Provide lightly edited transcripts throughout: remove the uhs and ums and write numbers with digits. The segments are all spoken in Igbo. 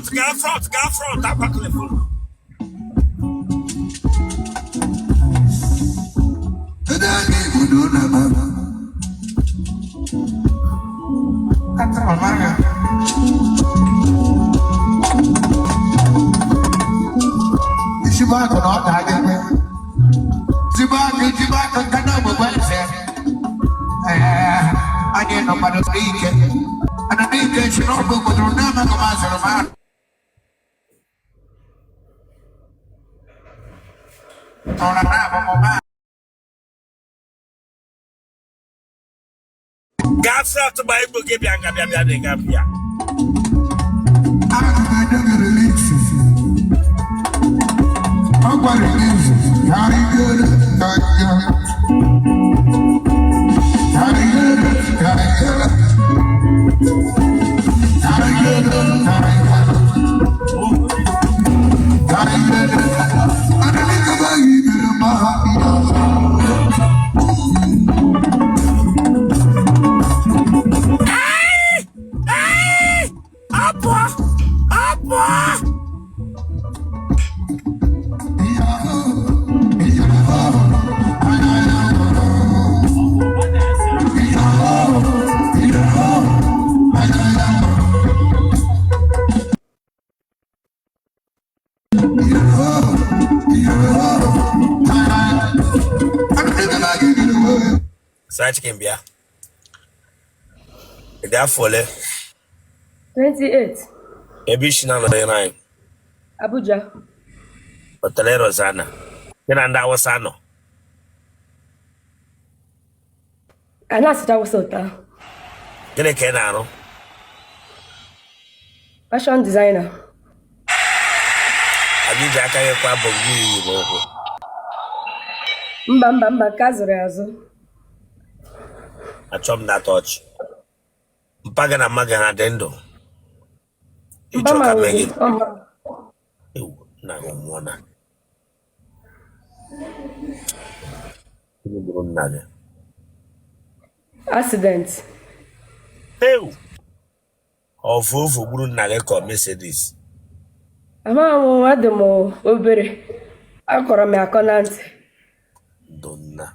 That back telephone. I didn't know about the weekend. And the weekend should not book with the number of my on a map. God fought the Bible, give you a gap. Such can be a therefore 28 Ebishina no 9 Abuja Hotelero Zana Kenanda Wasano Anasita Wasota Gene Kenano fashion designer Abijaka kwa bongi mba kazuru azụ achọm na touch mpaga na maga na dendo Mbama megi na umona ni accident ofufu gburu nna gị ka Mercedes amamu ademo obere akọrọ m akọ na ntị donna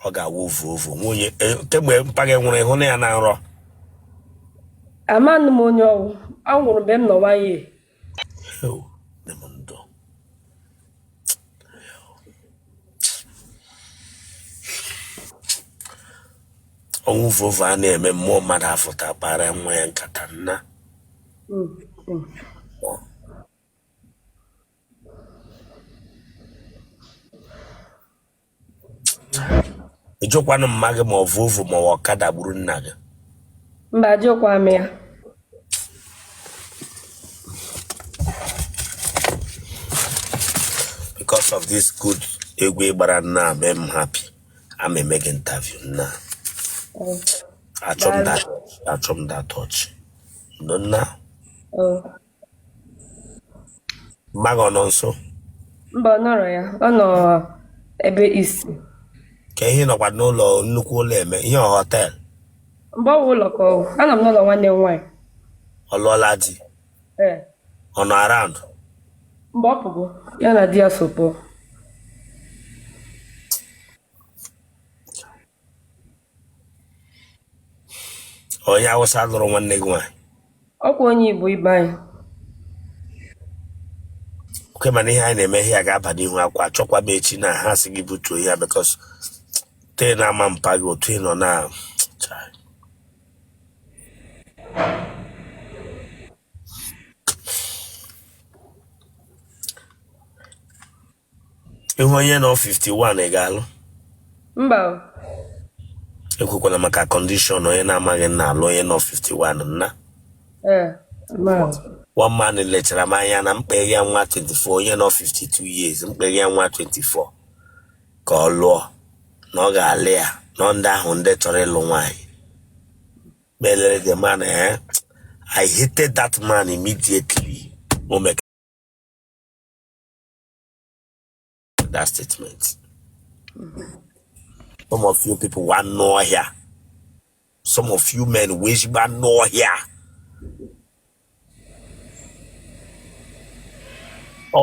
ọ ga-awụ ofu nwunye kemgbe mpaga nwere ịhụ na ya na nrọ amanụ m onye ọwụ anwụrụ mgbe m nọ nwanyị ọnwụ vovo a na-eme mmụọ mmadụ afụta kpara nwa ya nkata nna ijụkwanụ mma gị ma ọ vovo ma ọ ọkada gburu nna gị mba jụkwa m ya because of this good egwu ịgbara nna I'm happy I'm making interview now. Achom that touch. No na. Mago no nso. Mba nọrọ ya. Ọ nọ ebe isi. Ka ihe nọkwa n'ụlọ nnukwu ụlọ eme ihe hotel. Mba ụlọ ka ọ. Ana m n'ụlọ nwanne m nwanyị. Ọlụọla di. Ọ nọ around. Mba ọ pụgo. Ya na di ya sopo. Onye Awụsa lụrụ nwanne gị nwanyị. Ọkwa onye Igbo ibe anyị. Okay, mana ihe anyị na-eme ihe ga-aba n'ihu akwa achọkwa m echi na ha sị gị butuo ya because te na ama mpa gị otu ị nọ na ihu onye nọ 51 ị ga-alụ? Mba. Ekwekwana maka condition onye na-amaghị nna alụ onye nọ 51 nna. One man lecture m anya na mkpeghe ya nwa 24 onye nọ 52 years mkpeghe ya nwa 24 ka ọ lụọ na ọ ga-alị ya na ndị ahụ ndị chọrọ ịlụ nwaanyị. Belere the man I hated that man immediately. Make that statement. Some of you people want no here. Some of you men wish but no here.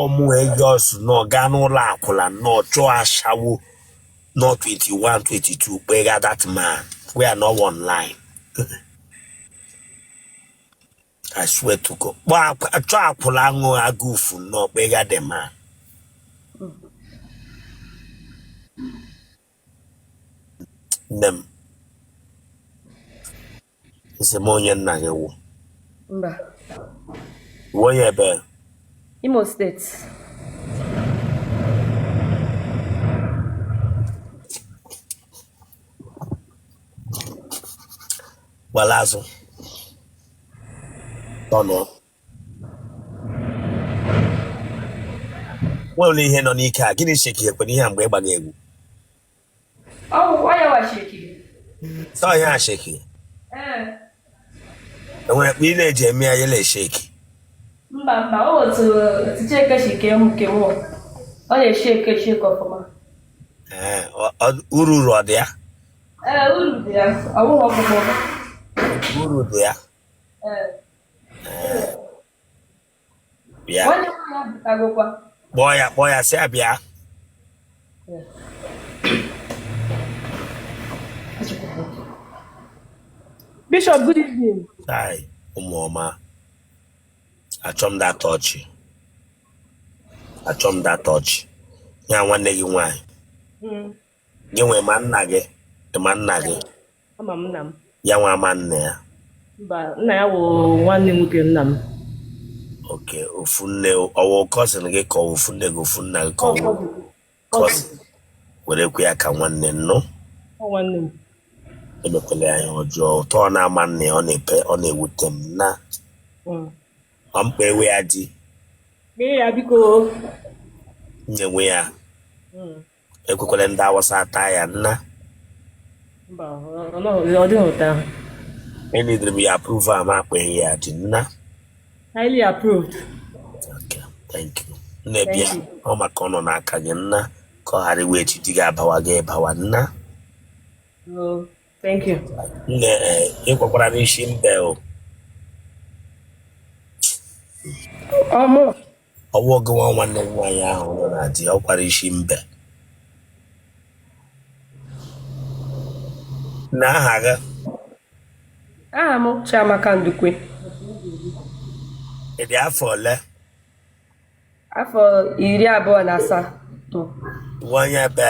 ọmụ Jos nọ gaa n'ụlọ akwụla nọ chọọ ashawo nọ 21 22 kpega that man we are not online. I swear to God. Chọọ akwụla aṅụ agụfu nọ kpega the man. Nem ise m onye nna gị wụ Mba. onye ebe Imo State. Walazụ tọnụ nwere ihe nọ n'ike a gịnị sheki ekwere ihe a mgbe ịgba egwu Why you shake? sọ ihe a sheki enwere mkpa ị na-eji eme ya yele sheki Mba, otu Chike shike m ke mụ. Ọ na-shake ọfụma. Uru ọ dị ya Uru dị ya, ọ bụghị ọgwụgwọ. uru dị ya bịa Onye nwa ya bụtagokwa. kpọọ ya sị abịa Bishop, good evening. tai ụmụọma achọm that touch ya nwanne gị nwanyị gị nwee ma nna gị Ama m nna m. ya nwa ama nne ya Mba, nna ya wụ nwanne nwoke nna m. oke ofu nne ọwụ kọsịn gị ka ofu nne gị ofu nna gị ka ọwụ kọsịn were kwe ya ka nwanne nnụ Nwanne m. emekwele ya ihe ọjọọ ụtọ ọ na-ama nne ọ na-ewute m na ọmkpa ewe ya di Mee ya biko. nyenwe ya ekwekwele ndị awụsa ata ya nna Mba, ọ dịghị ụtọ ahụ. enidiri m ya approve ama akpa ya dị nna Highly approved. okay thank you nne bịa ọ maka ọ nọ n'aka gị nna ka ọ ghara iwe echi di gị abawa gị ịbawa nna Oh, thank you. nne ịkwakwara n'isi mbe o ọwụ gị nwa nwanne m nwaanyị ahụ nọ na di ọ kwara isi mbe na aha gị Aha m Chiamaka Ndukwe. ịdị afọ ole Afọ 27. onye ebe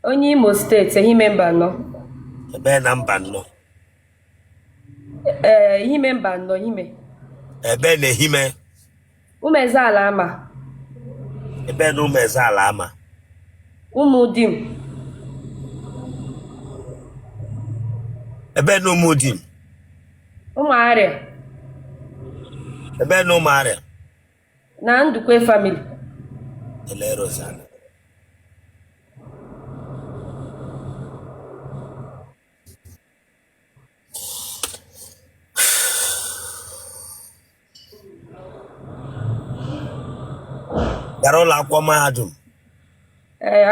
Onye Imo Steeti, Ehime Mba Anọ. ebe na mba nnọ Ehime Mba Anọ, Ehime. ebe na-ehime Umezala Ama. ebe na ụmụ eze ala ama Umudim. ebe na ụmụ di m Umuaria. ebe na ụmụ arịa Na Ndukwe family. ele Rosanna gara ụlọ akwụkwọ mahadum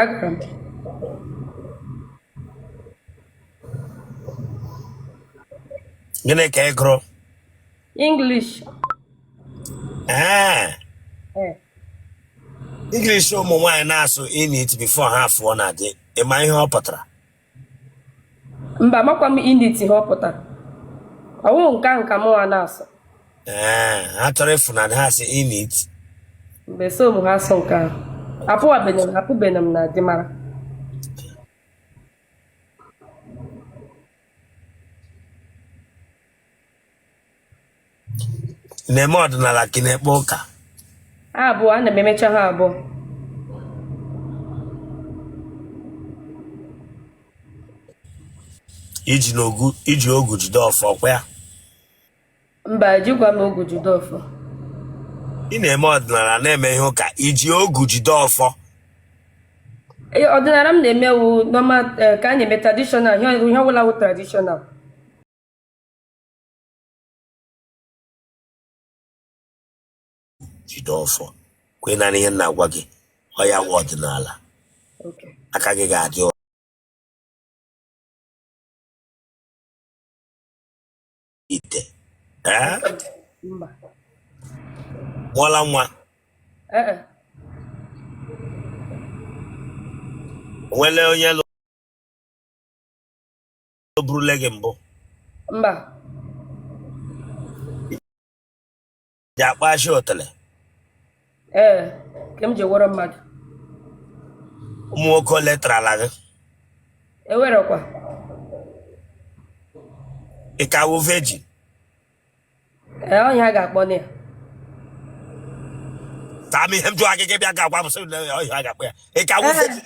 Agara m. gịnị ka ị gụrụ English. English ụmụ nwaanyị na-asụ init before ha afọ na-adị ịma ihe ọ pụtara Mba, makwa m inditi ha ọ pụtara. Ọwụ nka m nwa na-asụ. ha chọrọ ịfụ na ha sị init Mgbe so m ha asụ nke ahụ. Apụbeghị m na Adịmara. na-eme ọdịnala ka ị na-ekpe ụka Ha abụọ, ana m emecha ha abụọ. iji ogu jide ọfọ kwa ya Mba, ejikwa m ogu jide ọfọ. ị na-eme ọdịnala na-eme ihe ụka iji ogu jide ọfọ Ọdịnala m na-eme wu normal ka a na-eme traditional, ihe ọbụla wụ traditional. jide ọfọ kwe na ihe na-agwa gị ọ ya nwe ọdịnala aka gị ga-adị ite Mba. mụọla nwa Nwele onye lụbụrụle gị mbụ. Mba. Ji akpachi otele. Ka m ji wọrọ mmadụ. Ụmụ nwoke ole trala gị? Ewerekwa. Ị ka wụ virgin? Onye a ga-akpọ na ya. Tami hem jụọ gị bịa ga-agwa m sị na onye a ga-akpọ ya. Ị ka wụ virgin?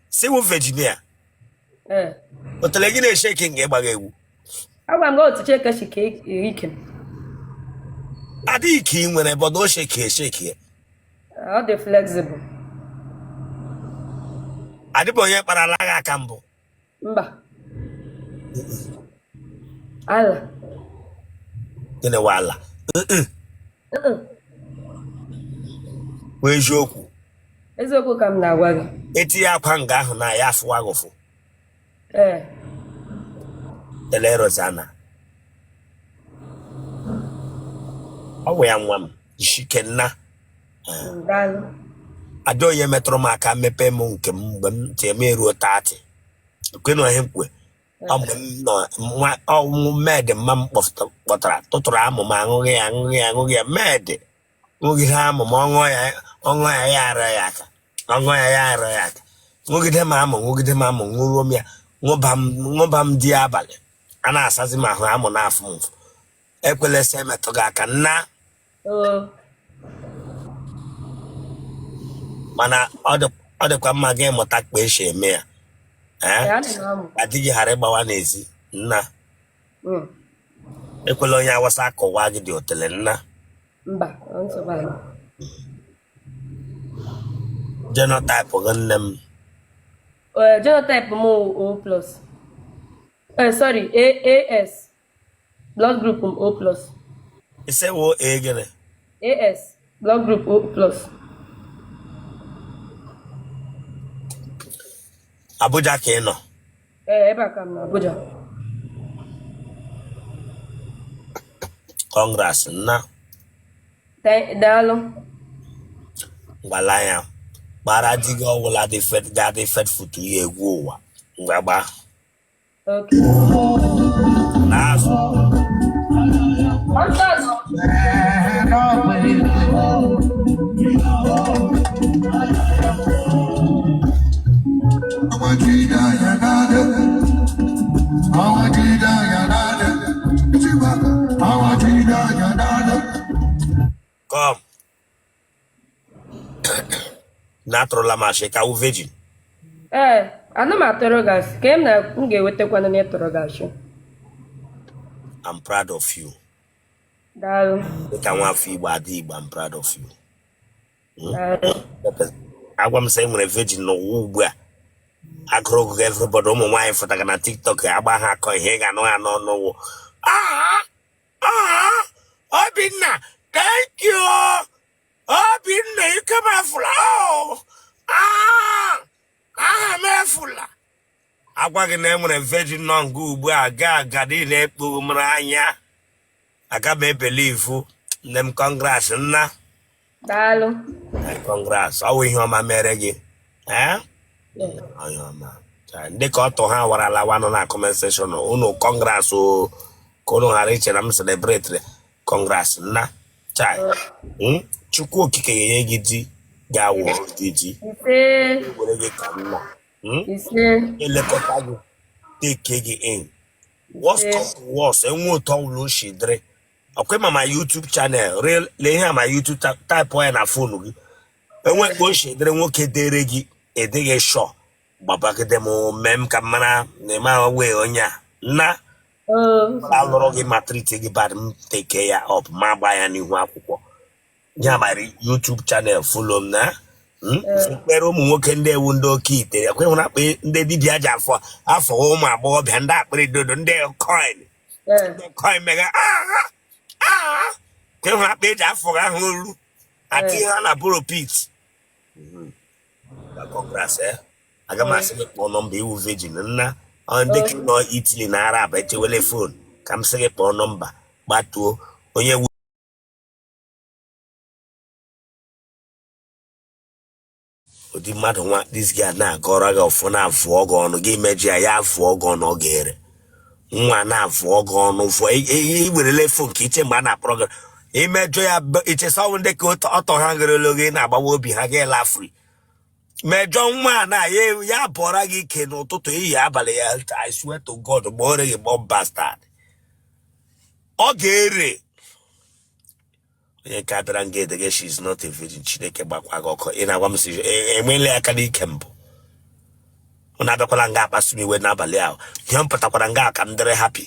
Si wụ Virginia. Otele gị na-esheki nga ịgbaga egwu. Agwa m gị otu Chike si ka ike m. Adịghị ka ị nwere bọdụ o sheki. Ọ dị flexible. Adịbụ onye kparala gị aka mbụ. Mba. Ala. Gịnị wa ala? Wee eziokwu. Eziokwu ka m na-agwa gị. Etinye akwa nga ahụ na ya afụwa gụfụ. Tele Rosanna. Ọ wụ ya nwa m. Ishikenna. Ada onye metụrụ m aka mepe m nke m mgbe m ji eme eruo 30. Kwenu ihe mkwe. Ọ mgbe m nọ ọnwụ med mma m kpọtara tụtụrụ amụma aṅụghị ya med. Nwogide amụma ọṅụ ya ara ya aka. Nwogide m amụ ṅụruo m ya. Ṅụba m di abalị. A na-asazi m ahụ amụ n'afọ m. Ekwela sị emetụ gị aka nna. Mana ọ dịkwa mma gị ịmụta ka esi eme ya. Adịghị ghara ịgbawa n'ezi nna. Ekwela onye awasa akọwa gị dị otele nna. Mba, Genotype gị nne m. Genotype m O+. Sorry, AS. Blood group m O+. Ise wo gịnị? AS. Blood group O+. Abuja ka ị nọ? Ebe a ka m na Abuja. Congrats nna. Daalụ. Gbala ya. Gbara di gị ọwụla ga-adị fedfut ya egwu ụwa. Mgbagba. N'azụ. Come. Naturala mashe ka u virgin. Ana m atọrọ gị asị ka m ga-ewetakwana na ịtọrọ gị asị. I'm proud of you. Daalụ. Ka nwa afọ Igbo adị Igbo, I'm proud of you. Daalụ. Agwa m sị nwere virgin n'ụwa ugbu a. Agụrụ gị everybody ụmụ nwaanyị fụtaga na TikTok agba ha akọ ihe ga-anụ ha n'ọnụ. Obinna, thank you. Obinna, you come and flow. Mefula. Agwa gị na enwere virgin nọ nga ugbu a agadi na-ekpo mara anya. Aga m ebelivu. Nne m congrats nna. Daalụ. Congrats. Ọ wụ ihe ọma mere gị. Onye ọma. Ndị ka ọtọ ha warala wanụ na comment section. Unu congrats o. Ka unu ghara iche na m celebrate. Congrats nna. Chai. Chukwu okike ga-enye gị di ga-awụ gị ji. Were gị ka nna. Elekọta gị. Take gị in. Worst come to worst. Enwe ụtọ ụlọ shidre. Ọkwe ma my YouTube channel. Lee ihe ma YouTube type ya na phone gị. Enwe ka o shidre nwoke dere gị edeghe shọ. Gbabagide m mem ka mmara na-eme wee onye a. Nna. Alụrụ gị ma treat gị bad m take ya up ma gba ya n'ihu akwụkwọ. Ya mara YouTube channel follow m na. Ekpere ụmụ nwoke ndị ewu ndị oke ite ekwe hụrụ akpa ndị dibịa ji afọ ụmụ agbọghọbịa ndị akpịrị dodo ndị coin mega kwe hụrụ akpa eji afọ ahụ olu ati ha na buro pit. Congrats aga m asị gị kpọọ nọmba iwu virgin nna ndị ka nọ Italy na Arab echewele fon ka m sị gị kpọọ nọmba gbatuo onye Odi mmadụ nwa this guy na-agọrọ gị ọfọ na-afụ ọgụ ọnụ gị meji ya afụ ọgụ ọnụ ọ ga-ere nwa na-afụ ọgụ ọnụ fọ iwerele fon nke iche mgbe a na-akpọrọ gị imejọ ya ichesa ọnwụ ndị ka ọtọ ha gerelo gị na-agbawa obi ha ga-ela free mejọ nwa na ya bụọra gị ike n'ụtụtụ ehihie abalị ya I swear to God ma ọ reghị mọ bastard ọ ga-ere onye ka bịara nga edege she is not a virgin Chineke gbakwa gị ọkụ ị na-agwa m si enweela aka n'ike mbụ ọ na-abịakwala nga akpasu m iwe n'abalị ahụ ihe m pụtakwara nga ka m dịrị happy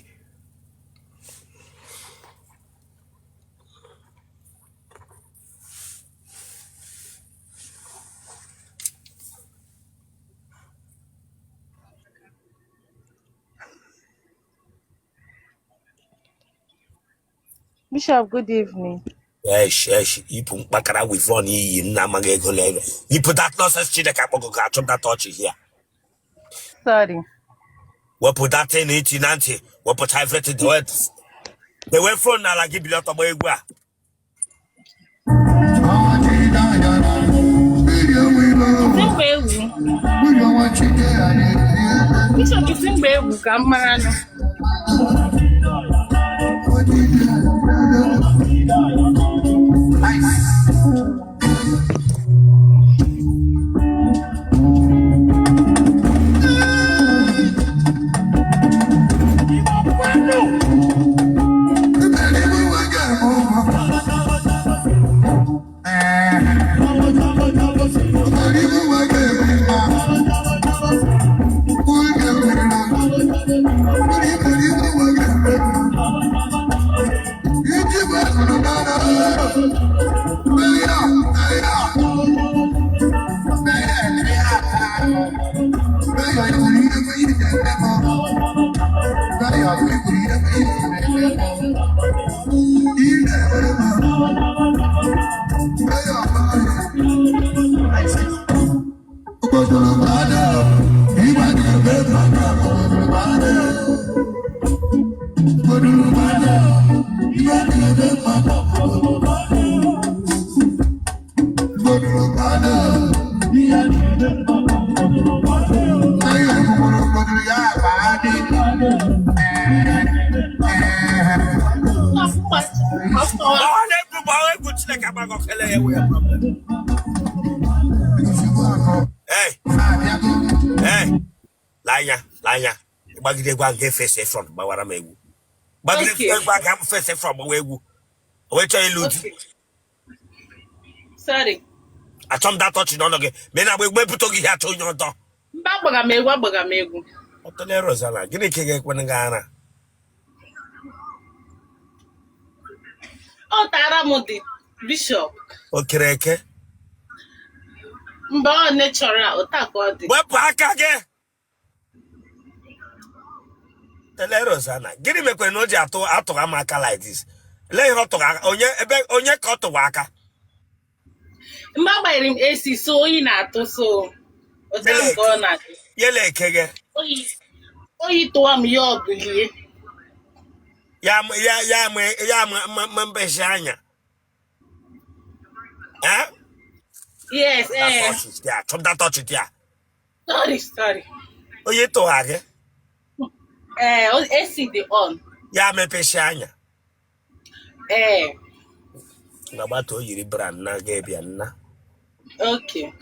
Bishop, good evening. Yes, ipu mkpakara with one iyi nna amaghị ego lere. You put that nonsense Chineke akpọgo ka achọ that touch here. Sorry. Wepụ that thing iti na ntị, wepụcha everything the words. The way phone na la gị ọtọgbọ egwu a. Bishop, isi mgbe egwu ka m mara nụ. Lanya. Bagide gwa nke face front gbawara m egwu. Bagide gwa nke face front gbawa egwu. O we chọ ilu. Sorry. Achọm that touch n'ọnụ gị. Me na egwu ebuto gị ya chọ onye ọtọ. Mba agbaga m egwu. Ọtọle Rosala, gịnị ka ị ga-ekwe nga ara? Ọ tara m dị Bishop. Okereke. Mba ọ natural ụta ka ọ dị. Wepụ aka gị. Tele Rosana, gịnị mekwere na o ji atụgha m aka like this? Lee ihe onye ka ọ tụwa aka. Mba agbanyere m AC so oyi na-atụ so ụta nke ọ na-adị. Yele eke gị. Oyi tụwa m ya ọbụlie. Ya mbeshi anya. Eh? Yes, Chọm that touch it ya. Sorry. Oyi tụwa gị. AC dị on. Ya mepeshi anya. Nagbata o yiri brand na ga-ebia nna. Okay.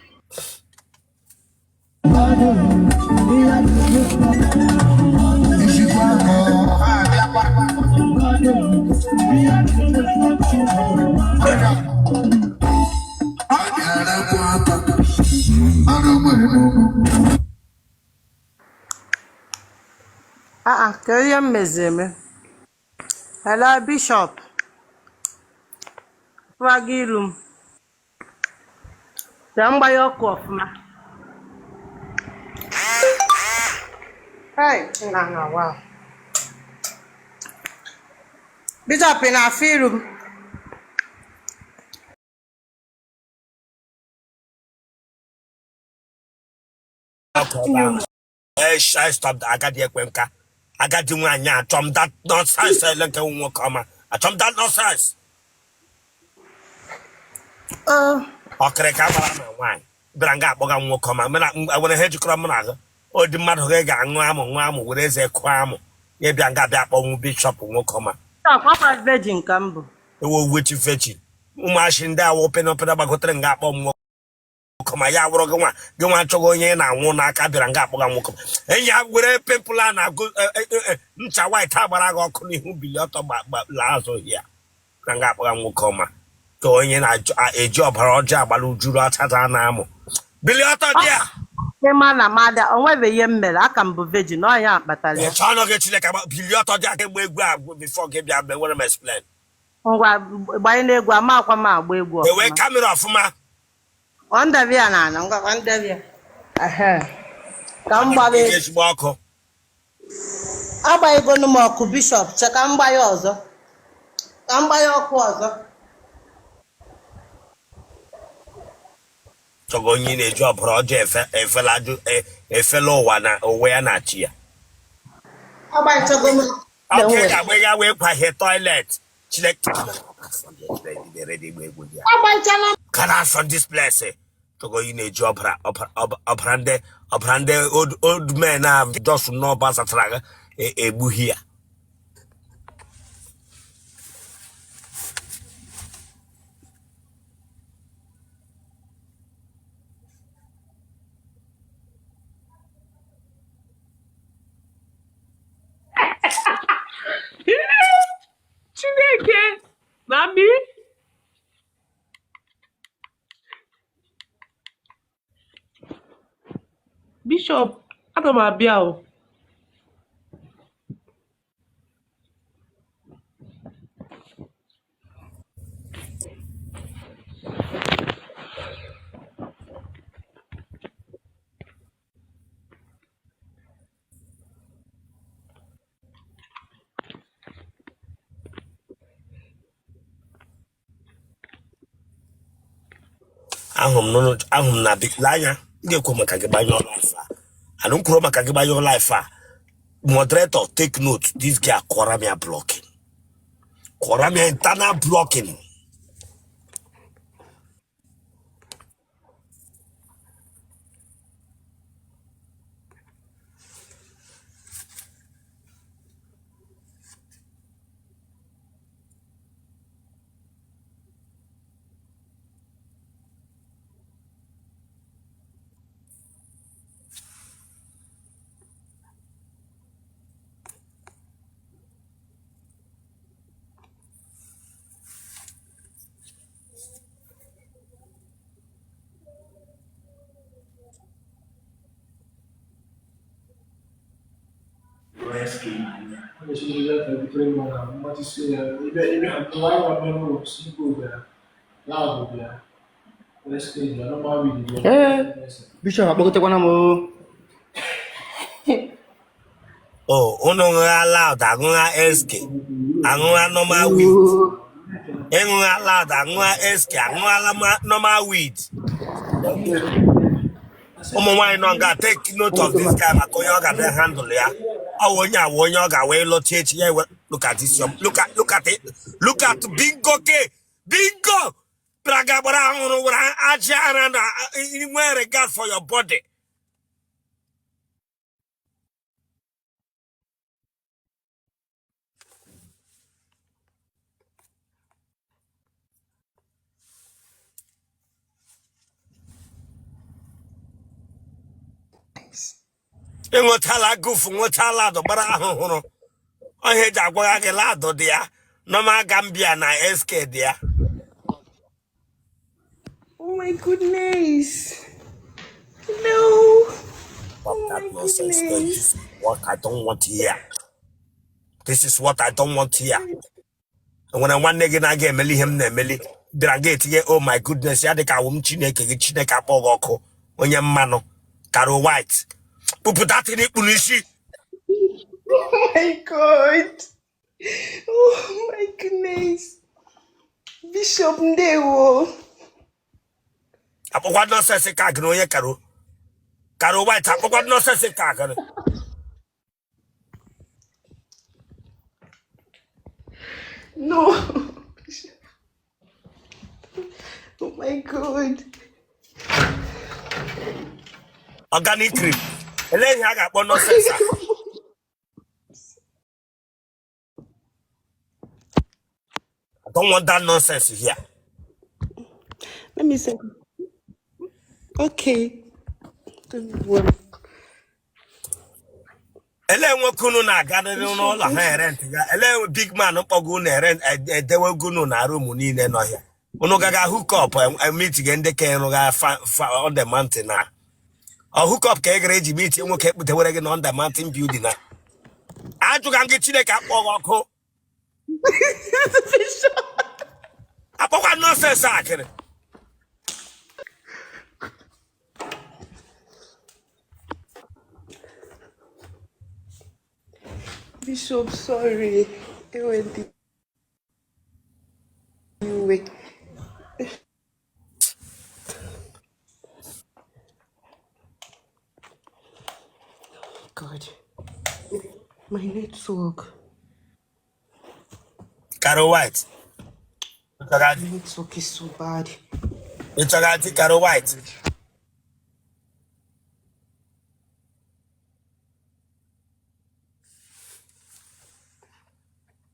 Kedu mmezeme? Hello, Bishop. Fragirum. Jamba yoku ọfụma. Hey, wow. Bishop in afirum. I stopped agadi ekwenka. Agadi nwanyị achọm that nonsense elenke nwoke ọma. Achọm that nonsense. Ọkịrịka gbara na nwanyị. Branga Bogam will come. I want to head to Cromanaga. Or the mother Gamu, with his quam. Maybe I got that one bishop will come. Papa virgin Cambo. They will wait to fetch it. Umashinda open up about Gotten Gap on come. I will go on to go in and won't like Branga Bogam. And ya with people and good white tabarago couldn't be lot about Lazo here. Branga Bogam will come. Going in a job or job, Jura Tatanamo. Billy Otto, dear. Mana mother, on whether yemel, I can be virgin, no, I am, but I You're trying to get you like about Billy Otto, Jack, and we grab before give you a what am I explain? buying a guama, we go. The way coming off, ma. On the Vienna, on the Via. Come by Yes, Walker. I buy go no more bishop, check and buy yours. Come by your quarter. So going in a job project, a fellow one away not here. I buy to go. Okay, I wear away by her toilet. She like, can I from this place? To go in a job, uprande, old men have just no bus at a buhia. Chineke, mami. Bishop, aga m abịa o. Ahum na big liar. Get come by your life. I don't chroma by your life. Moderator, take note. This guy Koramia blocking. Koramia internal blocking. Bishop, akpọkọtakwana m o. Oh, uno loud, agua eske. Agua normal weed. Engua loud, agua eske. Agua normal weed. Why not got take note of this guy? Makoyoga the handle ya. Oh, when you got way lotate here. Look at this. Look at it. Look at bingo ke. Bingo. Braga brown over Ajana anywhere regard for your body. Ngotala gufu ngotala do bara hono. Ohe jagwa ga lado dia. No ma Gambia na SK dia. Oh my goodness. No. Stop that nonsense. This is what I don't want to hear. This is what I don't want to hear. And when I want nigga na get meli him na meli. Dragate ye oh my goodness. Ya de ka wum chineke pogoko. Onye mmano. Karo white. Pupu that in it punishi. Oh my God. Oh my goodness. Bishop Ndewo. Apo what nonsense ka gno ye karo. Karo white apo what nonsense ka karo. No. Oh my God. organic cream. Ele ha ga-akpọ nonsense a. I don't want that nonsense here. Let me say. Okay. Don't worry. Ele nwoke unu na-aga n'ụlọ ha rent ga. Ele big man mkpọgo unu rent edewe unu na room niile n'ọhịa. Unu gaga hook up meet ge ndị ka enu ga on the mountain na. Or hook up ka egere eji meet nwoke ekputewere gị na on the mountain building na. Ajụga gị Chineke akpọghị ọkụ. Apọkwa nonsense akịrị. Bishop, sorry. It went the new way. God. My network. Carol White. My network is so bad. It's a Carol White.